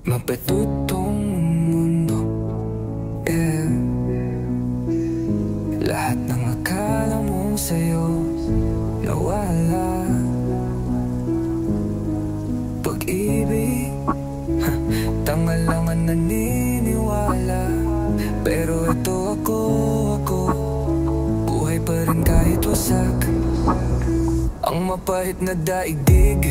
Mapatutong mundo, yeah. Lahat ng akala mo sa'yo nawala. Pag-ibig, tanga lang ang naniniwala. Pero ito ako buhay pa rin kahit wasak. Ang mapahit na daigdig,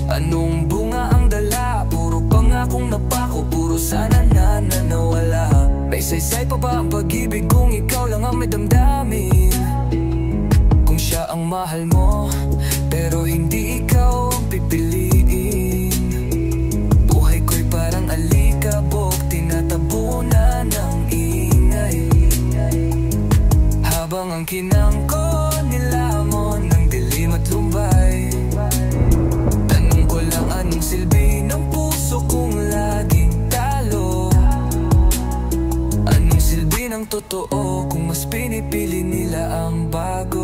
anong bunga ang dala? Puro pangakong napako, puro sana na nawala. May saysay pa ba ang pag-ibig kung ikaw lang ang may damdamin? Kung siya ang mahal mo, pero hindi ikaw ang pipiliin. Buhay ko'y parang alikabok, tinatabunan ng ingay. Habang ang kinang ko nilamon ng dilim at lumbay. Tanong ko lang anong silbi ng puso kung laging talo? Anong silbi ng totoo kung mas pinipili nila ang bago?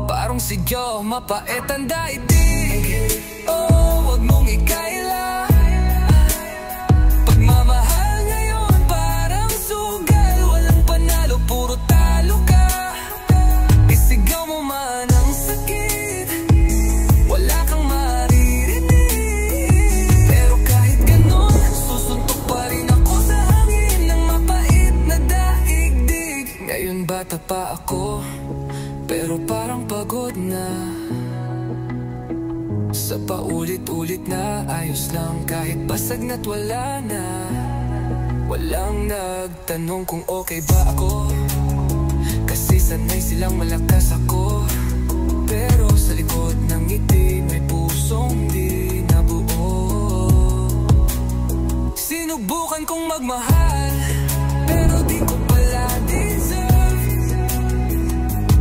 Parang si Joe, mapait ang daigdig. Oh, wag mong ikaila. Pagmamahal ngayon parang sugal, walang panalo, puro talo ka. Isigaw mo man ang sakit, wala kang maririnig. Pero kahit ganon, susuntok pa rin ako sa hangin ng mapait na daigdig. Ngayon bata pa ako, pero parang pagod na. Sa paulit-ulit na ayos lang, kahit basag na't wala na. Walang nagtanong kung okay ba ako, kasi sanay silang malakas ako. Pero sa likod ng ngiti may pusong di nabuo. Sinubukan kong magmahal, pero di ko pala deserve.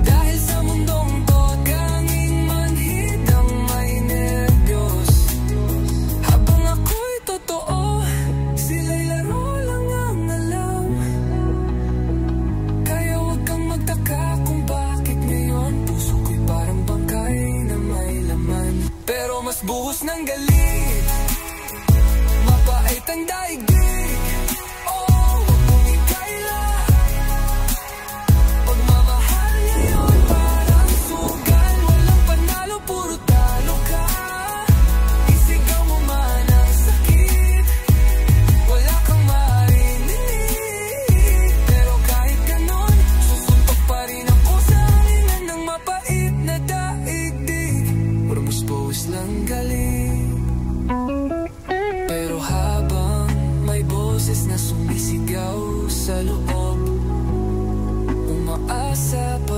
Dahil sa mundong to, tanging manhid ang may nervyos. Habang ako'y totoo, sila'y laro lang ang alam. Kaya huwag kang magtaka kung bakit ngayon puso ko'y parang bangkay na may laman. Pero mas buhos ng galit, mapait ang daigdig. Oh, huwag mong ikaila. Pagmamahal ngayon parang sugal, walang panalo, puro talo ka. Isigaw mo man ang sakit, wala kang marinig. Pero kahit ganon, susuntok pa rin ako sa hangin ng mapait na daigdig. Puro buspos lang galing, pero habang may boses na sumisigaw sa loob, umaasa pa